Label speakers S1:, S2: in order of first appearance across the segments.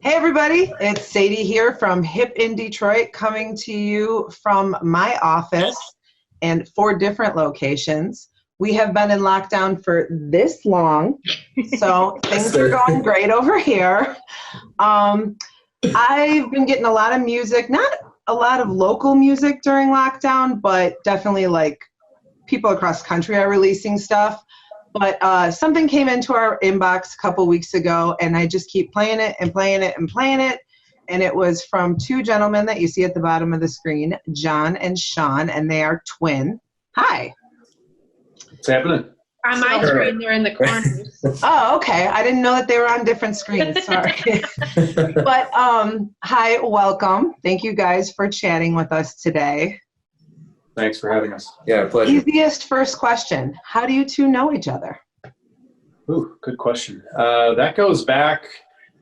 S1: Hey everybody, it's Sadie here from Hip in Detroit, coming to you from my office and 4 different locations. We have been in lockdown for this long, so things are going great over here. I've been getting a lot of music, not a lot of local music during lockdown, but definitely like people across the country are releasing stuff. But something came into our inbox a couple weeks ago, and I just keep playing it and playing it and playing it. And it was from 2 gentlemen that you see at the bottom of the screen, John and Sean, and they are Twïnn. Hi.
S2: What's happening?
S3: On my screen, they're in the corners.
S1: Oh, okay. I didn't know that they were on different screens. Sorry. But hi, welcome. Thank you guys for chatting with us today.
S2: Thanks for having us.
S4: Yeah, pleasure.
S1: Easiest first question. How do you 2 know each other?
S2: Ooh, good question. That goes back,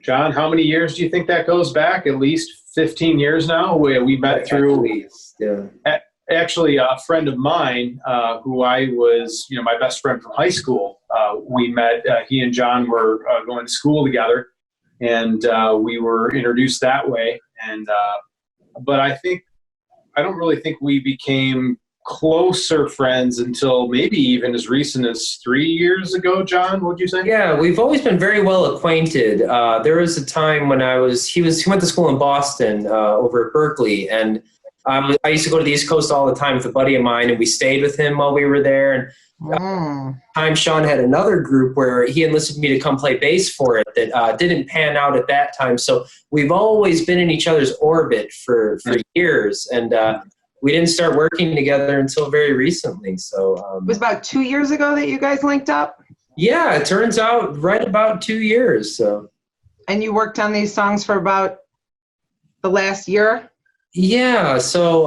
S2: John, how many years do you think that goes back? At least 15 years now? We met through, actually a friend of mine who I was, my best friend from high school. We met, he and John were going to school together, and we were introduced that way. And but I don't really think we became closer friends until maybe even as recent as 3 years ago, John, would you say?
S4: Yeah, we've always been very well acquainted. There was a time when he went to school in Boston over at Berkeley, and I used to go to the East Coast all the time with a buddy of mine, and we stayed with him while we were there. And time Sean had another group where he enlisted me to come play bass for it that didn't pan out at that time. So we've always been in each other's orbit for years, and we didn't start working together until very recently. So
S1: it was about 2 years ago that you guys linked up?
S4: Yeah, it turns out right about 2 years. So.
S1: And you worked on these songs for about the last year?
S4: Yeah, so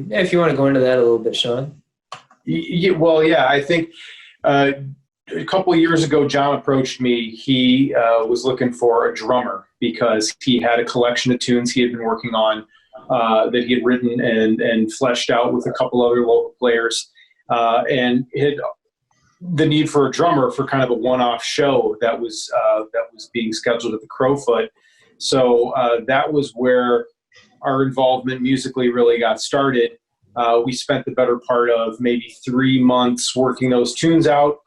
S4: if you want to go into that a little bit, Sean.
S2: Well, yeah, I think a couple of years ago, John approached me. He was looking for a drummer because he had a collection of tunes he had been working on that he had written and fleshed out with a couple other local players, and had the need for a drummer for kind of a one-off show that was being scheduled at the Crowfoot. So that was where our involvement musically really got started. We spent the better part of maybe 3 months working those tunes out.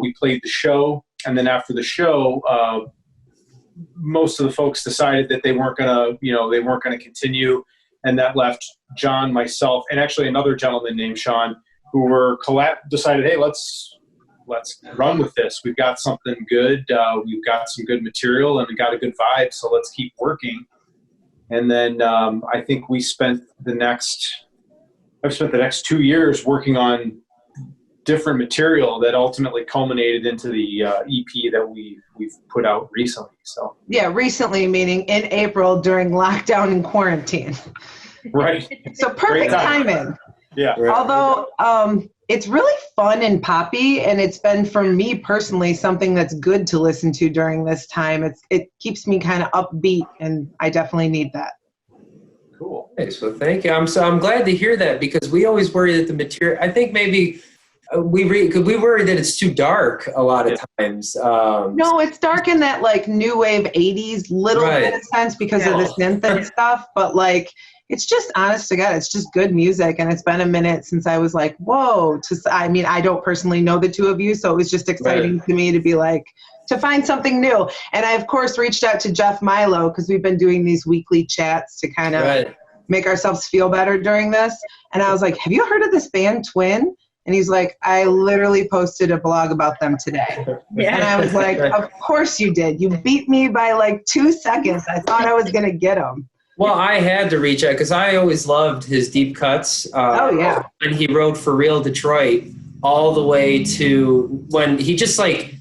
S2: We played the show, and then after the show, most of the folks decided that they weren't gonna continue, and that left John, myself, and actually another gentleman named Sean, who were decided, hey, let's run with this. We've got something good. We've got some good material, and we got a good vibe. So let's keep working. And then I think I've spent the next 2 years working on different material that ultimately culminated into the EP that we've put out recently. So
S1: yeah, recently meaning in April during lockdown and quarantine.
S2: Right.
S1: So perfect timing.
S2: Yeah.
S4: Right.
S1: Although it's really fun and poppy, and it's been for me personally something that's good to listen to during this time. It keeps me kind of upbeat, and I definitely need that.
S2: Cool.
S4: Okay, so thank you. I'm glad to hear that, because we always worry that the material. I think maybe we worry that it's too dark a lot of times.
S1: No, it's dark in that like new wave 80s little bit of sense because of the synth and stuff, but like it's just, honest to God, it's just good music, and it's been a minute since I was like, whoa. I mean, I don't personally know the 2 of you, so it was just exciting to me to be like, to find something new. And I, of course, reached out to Jeff Milo because we've been doing these weekly chats to kind of make ourselves feel better during this. And I was like, have you heard of this band, Twïnn? And he's like, I literally posted a blog about them today. Yeah. And I was like, of course you did. You beat me by like 2 seconds. I thought I was going to get them.
S4: Well, I had to reach out because I always loved his deep cuts. And he wrote For Real Detroit all the way to when he just like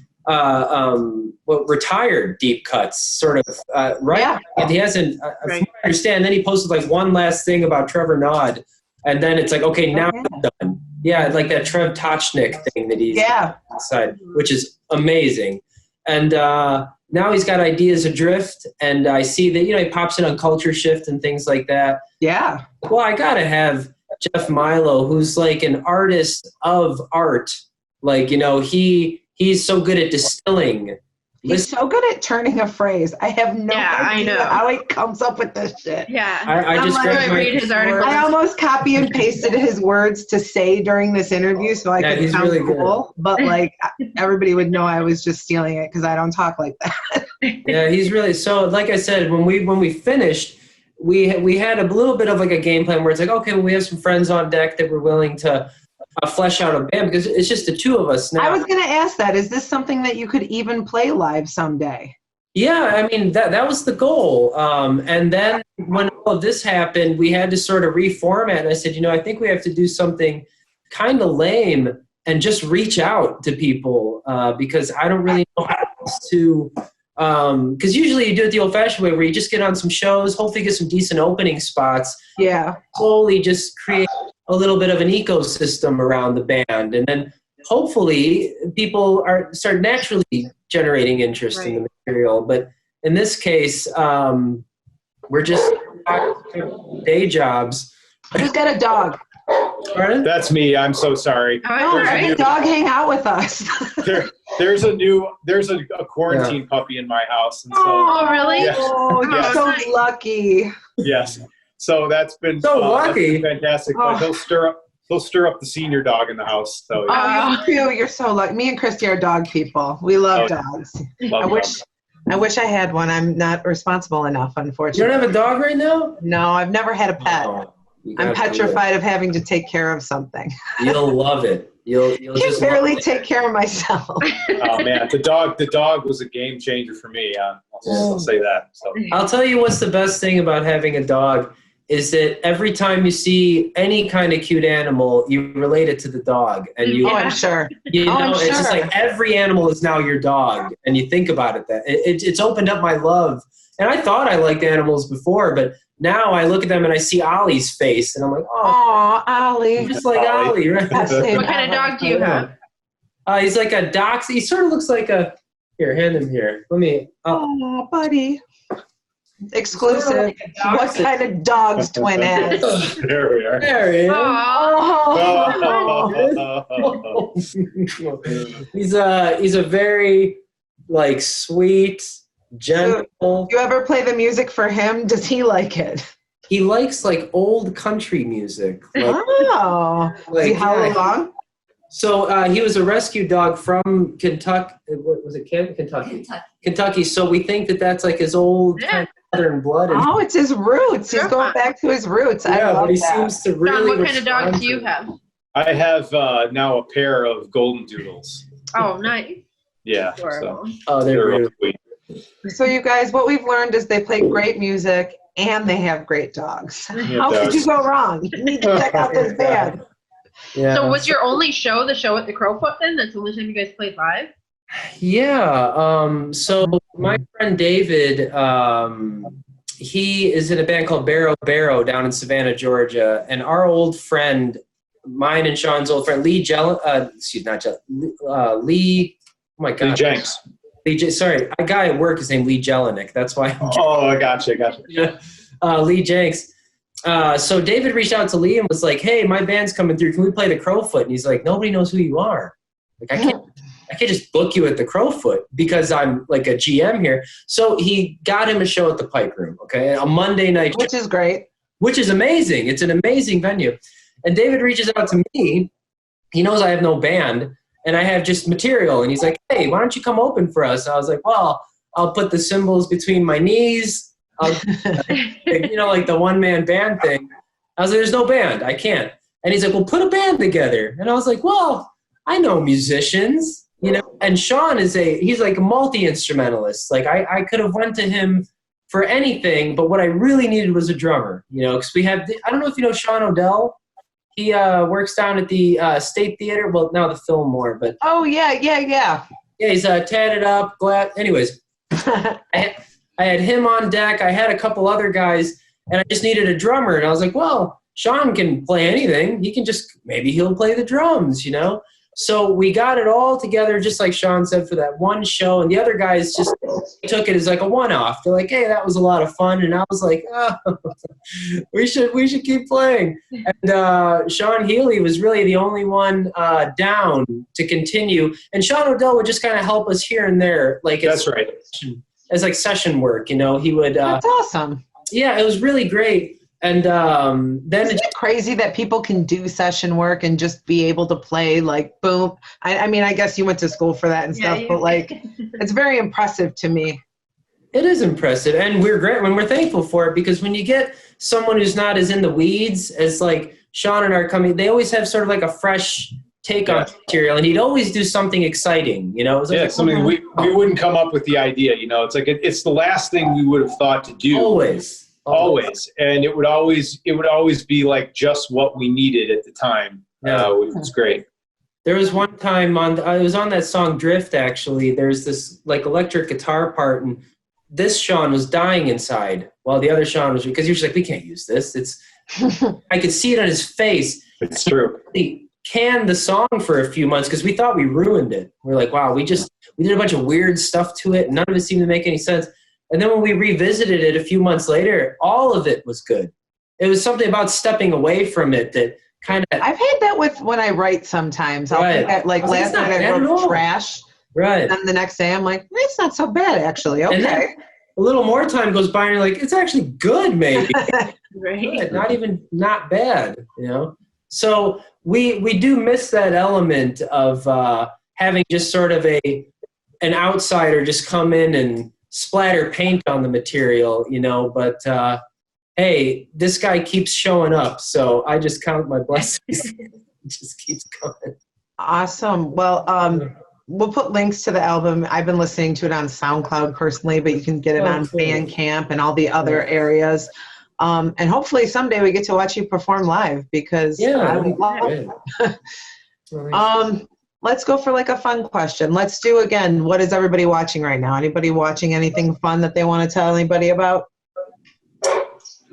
S4: retired deep cuts, sort of, right? Yeah. And he hasn't, from what I understand, then he posted like one last thing about Trevor Nod, and then it's like, okay, now I'm done. Yeah, like that Trev Tochnik thing that he's inside, which is amazing. And now he's got Ideas Adrift, and I see that, he pops in on Culture Shift and things like that.
S1: Yeah.
S4: Well, I got to have Jeff Milo, who's like an artist of art. Like, he's so good at distilling
S1: He's so good at turning a phrase. I have no
S3: I
S1: idea
S3: know.
S1: how he comes up with this shit.
S3: Yeah.
S4: I just
S1: like,
S3: read his article.
S1: I almost copy and pasted his words to say during this interview so I could sound
S4: really
S1: cool. But like everybody would know I was just stealing it because I don't talk like that.
S4: Yeah, he's really so. Like I said, when we finished, we had a little bit of like a game plan where it's like, okay, well, we have some friends on deck that we're willing to flesh out a band because it's just the two of us now.
S1: I was going to ask that. Is this something that you could even play live someday?
S4: Yeah, I mean, that was the goal. And then when all of this happened, we had to sort of reformat. And I said, I think we have to do something kind of lame and just reach out to people because I don't really know how else to because usually you do it the old-fashioned way where you just get on some shows, hopefully get some decent opening spots.
S1: Yeah.
S4: Slowly just create a little bit of an ecosystem around the band. And then hopefully people start naturally generating interest in the material. But in this case, we're just day jobs.
S1: Who's got a dog?
S4: Pardon?
S2: That's me. I'm so sorry.
S1: Oh, let the dog hang out with us.
S2: There's a quarantine puppy in my house. And so,
S3: oh, really?
S2: Yes.
S1: Oh, you're so lucky.
S2: Yes. So that's been
S4: lucky.
S2: Fantastic. But he'll stir up the senior dog in the house. So
S1: you too. You're so lucky. Me and Christy are dog people. We love dogs. I wish I had one. I'm not responsible enough, unfortunately.
S4: You don't have a dog right now?
S1: No, I've never had a pet. I'm petrified of having to take care of something.
S4: You'll love it. You'll just
S1: barely take care of myself.
S2: Oh man, the dog was a game changer for me. I'll say that. So
S4: I'll tell you what's the best thing about having a dog is that every time you see any kind of cute animal, you relate it to the dog, and
S1: I'm sure.
S4: It's just like every animal is now your dog, and you think about it. It's opened up my love, and I thought I liked animals before, but now I look at them and I see Ollie's face, and I'm like, oh,
S1: Ollie,
S4: just like Ollie, right?
S3: What kind of dog do you have?
S4: He's like a dachshund. He sort of looks like a. Here, hand him here. Let me.
S1: Oh, buddy. Exclusive. What kind of dogs Twïnn has?
S2: There we are.
S4: There he is.
S1: Oh.
S4: He's a very like sweet, gentle.
S1: So, you ever play the music for him? Does he like it?
S4: He likes like old country music. Like,
S1: Does he howl along?
S4: So he was a rescue dog from Kentucky. What was it? Kentucky. Kentucky. So we think that that's like his old kind of southern blood.
S1: Oh, it's his roots. He's going back to his roots.
S4: Yeah, but he seems to really.
S3: John, what kind of dog do you have?
S2: I have now a pair of golden doodles.
S3: Oh, nice.
S2: Yeah.
S4: So, they're really
S2: sweet.
S1: So you guys, what we've learned is they play great music and they have great dogs. How could you go wrong? You need to check out this band.
S4: Yeah.
S3: So was your only show the show at the Crowfoot then? That's the only time you guys played live?
S4: Yeah. So my friend David, he is in a band called Barrow down in Savannah, Georgia. And our old friend, mine and Sean's old friend, Lee, oh my God.
S2: Lee Jenks.
S4: Sorry, a guy at work is named Lee Jelinek. That's why.
S2: I gotcha.
S4: Yeah. Lee Jenks. So David reached out to Lee and was like, "Hey, my band's coming through. Can we play the Crowfoot?" And he's like, "Nobody knows who you are. Like, I can't just book you at the Crowfoot because I'm like a GM here." So he got him a show at the Pike Room, okay, a Monday night,
S1: which is great,
S4: which is amazing. It's an amazing venue. And David reaches out to me. He knows I have no band and I have just material, and he's like, "Hey, why don't you come open for us?" I was like, "Well, I'll put the cymbals between my knees." Like the one-man band thing. I was like, "There's no band. I can't." And he's like, "Well, put a band together." And I was like, "Well, I know musicians, And Sean he's like a multi-instrumentalist. Like I could have went to him for anything, but what I really needed was a drummer, because we have, I don't know if you know Sean O'Dell. He works down at the State Theater. Well, now the Fillmore, but.
S1: Oh, yeah.
S4: Yeah, he's tatted up, glad. Anyways, I had him on deck. I had a couple other guys, and I just needed a drummer. And I was like, well, Sean can play anything. Maybe he'll play the drums, So we got it all together, just like Sean said, for that one show. And the other guys just took it as like a one-off. They're like, hey, that was a lot of fun. And I was like, oh, we should keep playing. And Sean Healy was really the only one down to continue. And Sean O'Dell would just kind of help us here and there. Like
S2: That's right.
S4: As like session work, you know, he would.
S1: That's awesome.
S4: Yeah, it was really great. And then
S1: Isn't it crazy that people can do session work and just be able to play like boom? I mean, I guess you went to school for that and stuff, but like, it's very impressive to me.
S4: it is impressive, and we're great when we're thankful for it, because when you get someone who's not as in the weeds as like Sean and our company, they always have sort of like a fresh take on material, and he'd always do something exciting, you know. It was like,
S2: something we wouldn't come up with the idea, you know. It's like it's the last thing we would have thought to do. Always, and it would always be like just what we needed at the time, which was great.
S4: There was one time I was on that song Drift, actually. There's this like electric guitar part, and this Sean was dying inside while the other Sean was, because he was like, we can't use this. I could see it on his face.
S2: It's true.
S4: He canned the song for a few months because we thought we ruined it. We're like, wow, we did a bunch of weird stuff to it, and none of it seemed to make any sense. And then when we revisited it a few months later, all of it was good. It was something about stepping away from it that kind of...
S1: I've had that with when I write sometimes. I'll think that, like last night I wrote trash.
S4: Right.
S1: And the next day I'm like, it's not so bad, actually. Okay.
S4: A little more time goes by and you're like, it's actually good, maybe.
S3: Right.
S4: Not bad, you know? So we do miss that element of having just sort of an outsider just come in and splatter paint on the material, you know, but hey, this guy keeps showing up, so I just count my blessings. It just keeps going.
S1: Awesome. Well, we'll put links to the album. I've been listening to it on SoundCloud personally, but you can get it on Bandcamp and all the other areas. And hopefully someday we get to watch you perform live, because I would love it. Let's go for like a fun question. Let's do again, what is everybody watching right now? Anybody watching anything fun that they want to tell anybody about?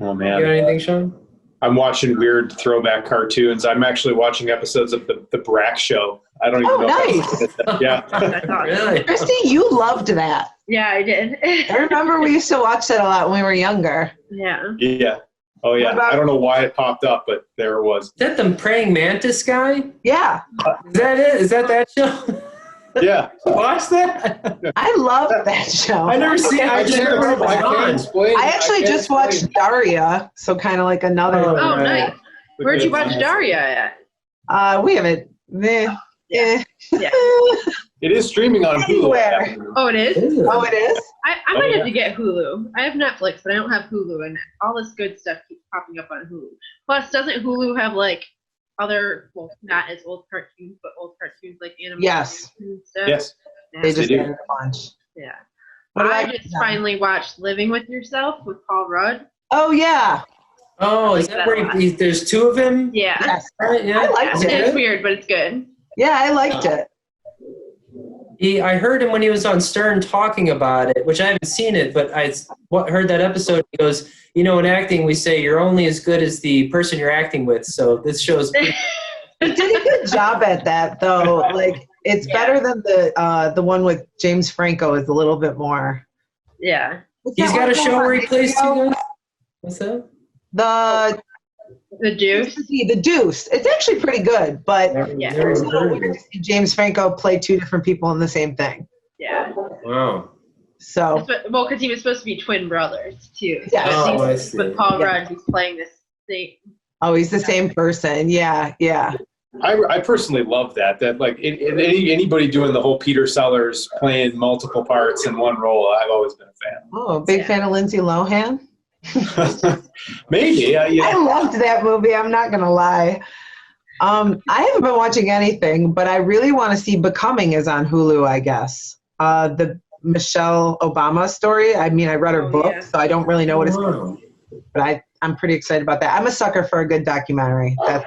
S2: Oh man.
S4: You got anything, Sean?
S2: I'm watching weird throwback cartoons. I'm actually watching episodes of the Brack Show. I don't even know.
S1: Nice.
S2: Yeah.
S4: Really?
S1: Christy, you loved that.
S3: Yeah, I did.
S1: I remember we used to watch that a lot when we were younger.
S3: Yeah.
S2: Yeah. Oh yeah. I don't know why it popped up, but there it was.
S4: Is that the praying mantis guy?
S1: Yeah.
S4: Is that it? Is that show?
S2: Yeah.
S4: Watch that?
S1: I love that show.
S4: I never seen it.
S2: I can't explain.
S1: I actually just watched Daria, so kind of like another.
S3: Oh, nice. Where'd you watch Daria at?
S1: We haven't.
S3: Yeah.
S2: It is streaming on
S1: Anywhere.
S2: Hulu.
S3: Oh, it is?
S1: Oh, it is?
S3: I might have to get Hulu. I have Netflix, but I don't have Hulu, and all this good stuff keeps popping up on Hulu. Plus, doesn't Hulu have like other, well, not as old cartoons, but old cartoons like animation and stuff?
S2: Yes.
S3: Yeah.
S1: They just
S2: do.
S1: did a bunch.
S3: Yeah.
S1: I
S3: I just finally watched Living with Yourself with Paul Rudd.
S1: Oh, yeah.
S4: Oh, is that where there's two of him?
S3: Yeah.
S1: Yes.
S4: Right, yeah.
S1: I liked it.
S3: It's weird, but it's good.
S1: Yeah, I liked it.
S4: I heard him when he was on Stern talking about it, which I haven't seen it, but I heard that episode. He goes, you know, in acting, we say you're only as good as the person you're acting with. So this show's...
S1: He did a good job at that, though. Like, it's better than the one with James Franco. Is a little bit more.
S3: Yeah.
S4: He's got a show where he plays two guys. What's that?
S3: The Deuce.
S1: The Deuce. It's actually pretty good, but
S3: Yeah.
S1: it's a little weird to see James Franco play two different people in the same thing.
S3: Yeah.
S4: Wow.
S1: So.
S3: Well, because he was supposed to be twin brothers, too.
S1: Yes.
S4: Oh, I see.
S3: But Paul Rudd, who's playing this thing.
S1: Oh, he's the same person. Yeah, yeah.
S2: I personally love that like anybody doing the whole Peter Sellers playing multiple parts in one role, I've always been a fan.
S1: Oh, big fan of Lindsay Lohan.
S2: Maybe. Yeah.
S1: I loved that movie. I'm not gonna lie. I haven't been watching anything, but I really want to see Becoming is on Hulu, I guess. The Michelle Obama story. I mean, I read her book, so I don't really know what it's called, but I'm pretty excited about that. I'm a sucker for a good documentary.
S4: I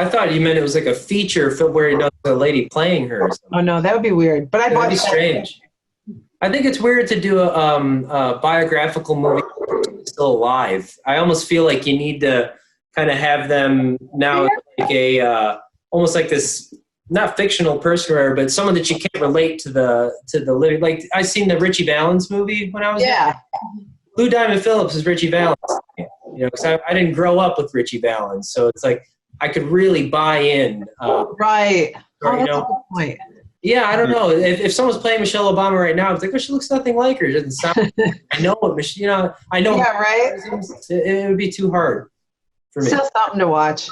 S4: thought you meant it was like a feature film where the lady playing her. Or something.
S1: Oh no, that would be weird. But I'd
S4: That'd
S1: watch
S4: be strange. I think it's weird to do a biographical movie still alive. I almost feel like you need to kind of have them now like almost like this not fictional person, or but someone that you can't relate to the living. Like I seen the Richie Valens movie when I was young. Lou Diamond Phillips is Richie Valens. You know, because I didn't grow up with Richie Valens, so it's like I could really buy in.
S1: Right.
S4: Or,
S1: that's a good point.
S4: Yeah, I don't know. If someone's playing Michelle Obama right now, it's like, oh, she looks nothing like her. It doesn't sound. I know what Michelle. You know, I know.
S1: Yeah, right.
S4: It would be too hard for me.
S1: Still something to watch.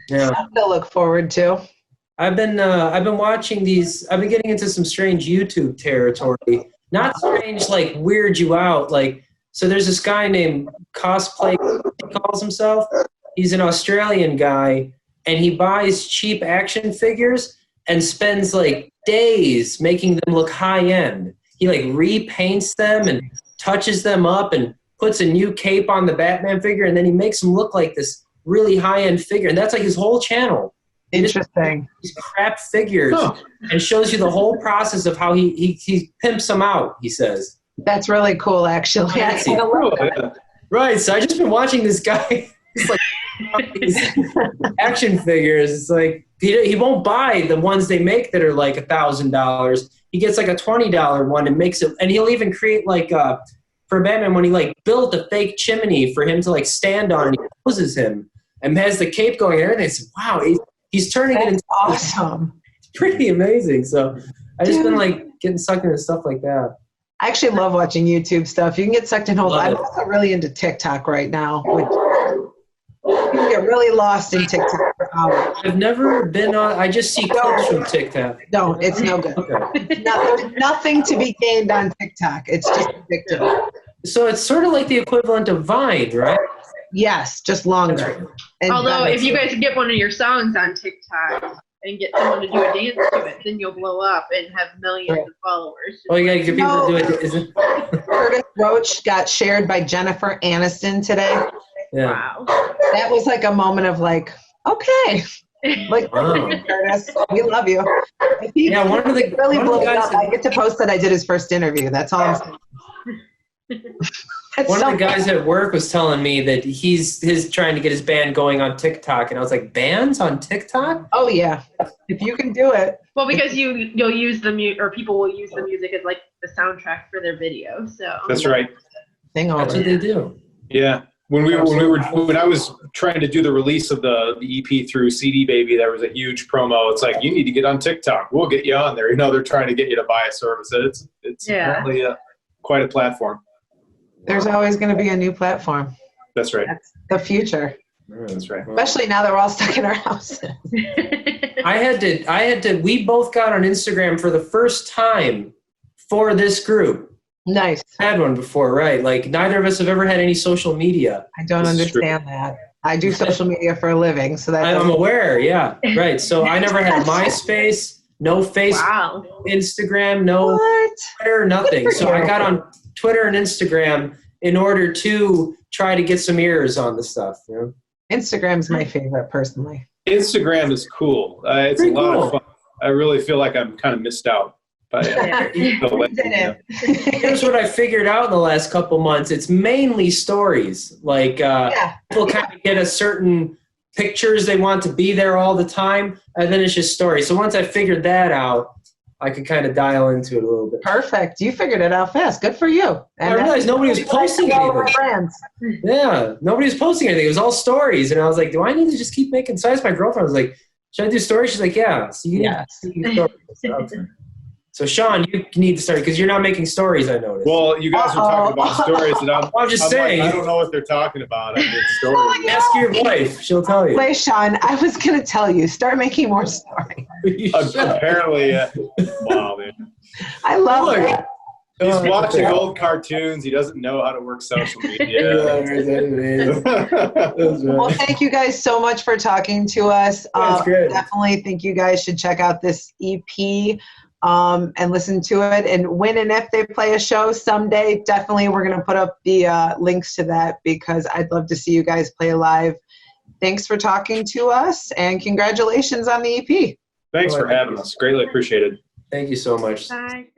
S4: Yeah.
S1: Something to look forward to.
S4: I've been watching these. I've been getting into some strange YouTube territory. Not strange, like weird you out. Like, so there's this guy named Cosplay. He calls himself. He's an Australian guy, and he buys cheap action figures and spends like days making them look high end. He like repaints them and touches them up and puts a new cape on the Batman figure, and then he makes them look like this really high end figure. And that's like his whole channel.
S1: Interesting.
S4: These crap figures and shows you the whole process of how he pimps them out, he says.
S1: That's really cool, actually.
S4: Right. So I just been watching this guy. It's like these action figures. It's like he won't buy the ones they make that are like $1,000. He gets like a $20 one and makes it, and he'll even create like for Batman when he like built a fake chimney for him to like stand on, and he poses him and has the cape going and everything. It's wow, he's turning it into
S1: awesome.
S4: It's pretty amazing. So I just been like getting sucked into stuff like that.
S1: I actually love watching YouTube stuff. You can get sucked in whole. I'm also really into TikTok right now. You can get really lost in TikTok for hours.
S4: I've never been on. I just see clips from TikTok.
S1: No, it's no good.
S4: Okay.
S1: There's nothing to be gained on TikTok. It's just addictive.
S4: So it's sort of like the equivalent of Vine, right?
S1: Yes, just longer. And
S3: although if you guys get one of your songs on TikTok and get someone to do a dance to it, then you'll blow up and have millions of followers.
S4: Oh, you gotta get people to do it. Isn't
S1: Curtis Roach got shared by Jennifer Aniston today.
S4: Yeah.
S3: Wow.
S1: That was like a moment of like, okay. Like,
S4: wow.
S1: Curtis, we love you.
S4: Yeah, one of the
S1: really
S4: one of the
S1: blows
S4: guys
S1: up. I get to post that I did his first interview. That's all I'm saying.
S4: One of the guys at work was telling me that he's trying to get his band going on TikTok, and I was like, bands on TikTok?
S1: Oh yeah, if you can do it.
S3: Well, because you'll use the or people will use the music as like the soundtrack for their video. So
S2: that's right.
S1: That's
S4: what they do.
S2: Yeah. When I was trying to do the release of the EP through CD Baby, there was a huge promo. It's like, you need to get on TikTok. We'll get you on there. You know, they're trying to get you to buy a service. It's apparently quite a platform.
S4: There's always going to be a new platform.
S2: That's right.
S1: That's the future.
S2: That's right.
S1: Especially now that we're all stuck in our houses.
S4: We both got on Instagram for the first time for this group.
S1: Nice.
S4: Had one before, right? Like neither of us have ever had any social media.
S1: I don't understand that. I do social media for a living, so that
S4: I'm aware. Yeah, right. So I never had MySpace, no Facebook, Instagram, no Twitter, nothing. So I got on Twitter and Instagram in order to try to get some ears on the stuff. You know?
S1: Instagram's my favorite, personally.
S2: Instagram is cool. It's a lot of fun. I really feel like I'm kind of missed out. But
S4: here's what I figured out in the last couple months. It's mainly stories. Like people kind of get a certain pictures they want to be there all the time, and then it's just stories. So once I figured that out, I could kind of dial into it a little bit.
S1: Perfect. You figured it out fast. Good for you. And
S4: I realized nobody was posting anything. Yeah, nobody was posting anything. It was all stories. And I was like, do I need to just keep making? So I asked my girlfriend, I was like, should I do stories? She's like, yeah. So you need to stories. So Sean, you need to start because you're not making stories, I noticed.
S2: Well, you guys are talking about stories that
S4: I'm just saying.
S2: Like, I don't know what they're talking about. I did stories.
S4: Ask your wife; she'll tell you.
S1: Wait, Sean, I was going to tell you. Start making more stories.
S2: Apparently, wow, man.
S1: I love it.
S2: He's watching old cartoons. He doesn't know how to work social media.
S1: Well, thank you guys so much for talking to us. Definitely think you guys should check out this EP. And listen to it, and when and if they play a show someday, definitely we're going to put up the links to that because I'd love to see you guys play live. Thanks for talking to us, and congratulations on the EP.
S2: Thanks for having us. Greatly appreciated.
S4: Thank you so much.
S3: Bye.